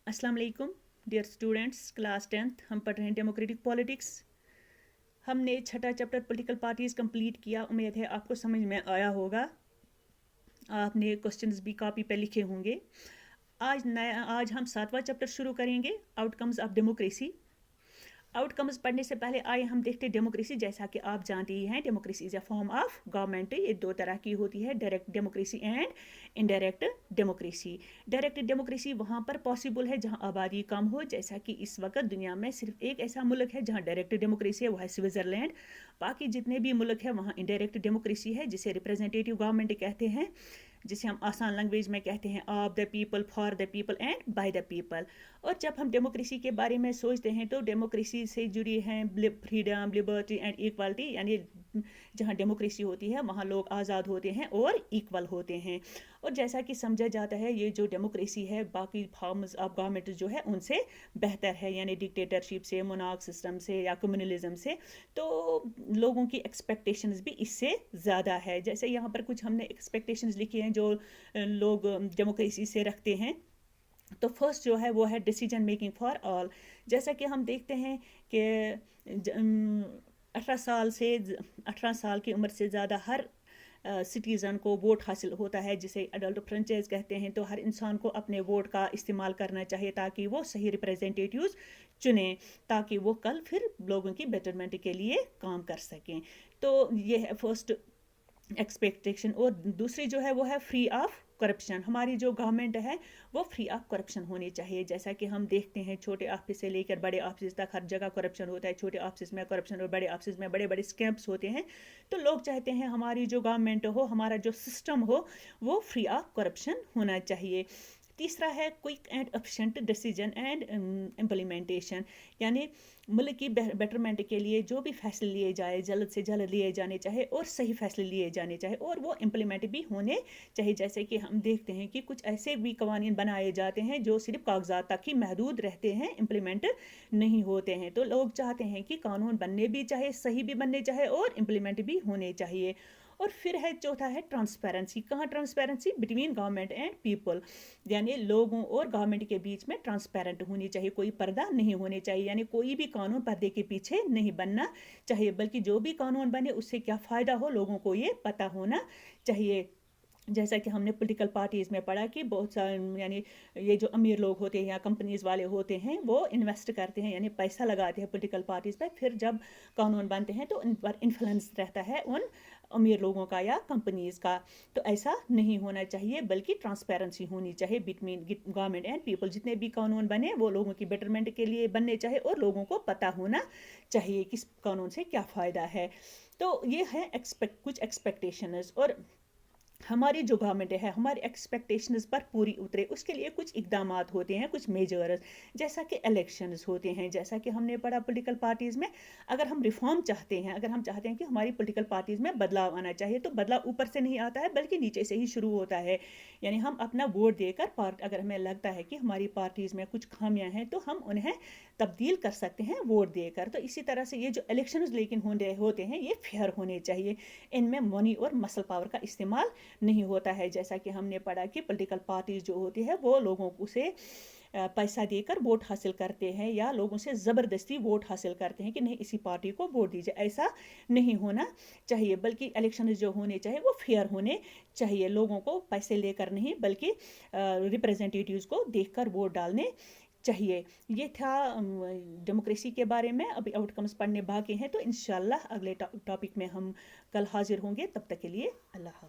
अस्सलाम वालेकुम dear students, class 10th हम पढ़ रहे हैं डेमोक्रेटिक पॉलिटिक्स। हमने छठा चैप्टर पॉलिटिकल पार्टीज़ कंप्लीट किया। उम्मीद है आपको समझ में आया होगा। आपने क्वेश्चंस भी कॉपी पे लिखे होंगे। आज हम 7वां चैप्टर शुरू करेंगे, आउटकम्स ऑफ डेमोक्रेसी। आउटकम्स पढ़ने से पहले आए हम देखते हैं डेमोक्रेसी। जैसा कि आप जानते ही हैं, democracy is a form of government. ये दो तरह की होती है, direct democracy and indirect democracy. Direct democracy वहाँ पर पॉसिबल है जहाँ आबादी कम हो, जैसा कि इस वक्त दुनिया में सिर्फ एक ऐसा मुल्क है जहाँ डायरेक्ट डेमोक्रेसी है, वो है स्विट्ज़रलैंड। बाकी जितने भी मुल्क हैं वहाँ इनडायरेक्ट डेमोक्रेसी है, जिसे रिप्रेजेंटेटिव गवर्नमेंट कहते हैं, जिसे हम आसान लैंग्वेज में कहते हैं of the people, for the people and by the people. और जब हम डेमोक्रेसी के बारे में सोचते हैं तो डेमोक्रेसी से जुड़ी हैं फ्रीडम, लिबर्टी एंड इक्वालिटी। यानी जहाँ डेमोक्रेसी होती है वहाँ लोग आज़ाद होते हैं और इक्वल होते हैं। और जैसा कि समझा जाता है, ये जो डेमोक्रेसी है बाकी फॉर्म्स ऑफ गवर्नमेंट जो है उनसे बेहतर है, यानी डिक्टेटरशिप से, मोनार्क सिस्टम से या कम्युनलिज्म से। तो लोगों की एक्सपेक्टेशंस भी इससे ज़्यादा है। जैसे यहाँ पर कुछ हमने एक्सपेक्टेशंस लिखी हैं जो लोग डेमोक्रेसी से रखते हैं। तो फर्स्ट जो है वो है डिसीजन मेकिंग फॉर ऑल। जैसा कि हम देखते हैं कि 18 साल की उम्र से ज़्यादा हर सिटीज़न को वोट हासिल होता है, जिसे अडल्ट फ्रेंचाइज कहते हैं। तो हर इंसान को अपने वोट का इस्तेमाल करना चाहिए ताकि वो सही रिप्रेजेंटेटिव्स चुने, ताकि वो कल फिर लोगों की बेटरमेंट के लिए काम कर सकें। तो ये है फर्स्ट एक्सपेक्टेशन। और दूसरी जो है वो है फ्री ऑफ करप्शन। हमारी जो गवर्नमेंट है वो फ्री ऑफ करप्शन होनी चाहिए। जैसा कि हम देखते हैं छोटे ऑफिस से लेकर बड़े ऑफिस तक हर जगह करप्शन होता है। छोटे ऑफिस में करप्शन और बड़े ऑफिस में बड़े बड़े स्कैम्स होते हैं। तो लोग चाहते हैं हमारी जो गवर्नमेंट हो, हमारा जो सिस्टम हो, वो फ्री ऑफ करप्शन होना चाहिए। तीसरा है quick and efficient decision and implementation. यानी मुल्क की बेटरमेंट के लिए जो भी फैसले लिए जाए जल्द से जल्द लिए जाने चाहिए और सही फैसले लिए जाने चाहिए और वो इम्प्लीमेंट भी होने चाहिए। जैसे कि हम देखते हैं कि कुछ ऐसे भी कवानीन बनाए जाते हैं जो सिर्फ कागजात तक ही महदूद रहते हैं, इम्प्लीमेंट नहीं होते हैं। तो लोग चाहते हैं कि कानून बनने भी चाहिए, सही भी बनने चाहिए और इम्प्लीमेंट भी होने चाहिए। और फिर है चौथा है ट्रांसपेरेंसी। कहाँ transparency? Between government and people. यानी लोगों और गवर्नमेंट के बीच में ट्रांसपेरेंट होनी चाहिए, कोई पर्दा नहीं होने चाहिए। यानी कोई भी कानून पर्दे के पीछे नहीं बनना चाहिए, बल्कि जो भी कानून बने उससे क्या फ़ायदा हो लोगों को ये पता होना चाहिए। जैसा कि हमने पॉलिटिकल पार्टीज़ में पढ़ा कि बहुत सारे यानी ये जो अमीर लोग होते हैं या कंपनीज वाले होते हैं वो इन्वेस्ट करते हैं, यानी पैसा लगाते हैं पॉलिटिकल पार्टीज़ पे। फिर जब कानून बनते हैं तो इन पर इन्फ्लुएंस रहता है उन अमीर लोगों का या कंपनीज़ का। तो ऐसा नहीं होना चाहिए, बल्कि ट्रांसपेरेंसी होनी चाहिए बिटवीन गवर्नमेंट एंड पीपल। जितने भी कानून बने वो लोगों की बेटरमेंट के लिए बनने चाहिए और लोगों को पता होना चाहिए किस कानून से क्या फ़ायदा है। तो ये है कुछ एक्सपेक्टेशंस। और हमारी जो गवर्नमेंट है हमारी एक्सपेक्टेशंस पर पूरी उतरे उसके लिए कुछ इकदाम होते हैं, कुछ मेजर्स, जैसा कि इलेक्शंस होते हैं। जैसा कि हमने पढ़ा पॉलिटिकल पार्टीज़ में, अगर हम रिफॉर्म चाहते हैं, अगर हम चाहते हैं कि हमारी पॉलिटिकल पार्टीज़ में बदलाव आना चाहिए, तो बदलाव ऊपर से नहीं आता है बल्कि नीचे से ही शुरू होता है। यानी हम अपना वोट देकर अगर हमें लगता है कि हमारी पार्टीज़ में कुछ खामियां हैं तो हम उन्हें तब्दील कर सकते हैं वोट देकर। तो इसी तरह से ये जो इलेक्शंस लेकिन होते हैं ये फेयर होने चाहिए। इनमें मनी और मसल पावर का इस्तेमाल नहीं होता है। जैसा कि हमने पढ़ा कि पॉलिटिकल पार्टीज जो होती है वो लोगों से पैसा देकर वोट हासिल करते हैं या लोगों से ज़बरदस्ती वोट हासिल करते हैं कि नहीं इसी पार्टी को वोट दीजिए। ऐसा नहीं होना चाहिए, बल्कि इलेक्शन जो होने चाहिए वो फेयर होने चाहिए। लोगों को पैसे लेकर नहीं बल्कि रिप्रेजेंटेटिव्स को देखकर वोट डालने चाहिए। ये था डेमोक्रेसी के बारे में। अभी आउटकम्स पढ़ने बाकी हैं, तो इंशाल्लाह अगले टॉपिक में हम कल हाजिर होंगे। तब तक के लिए अल्लाह हाफ़िज़।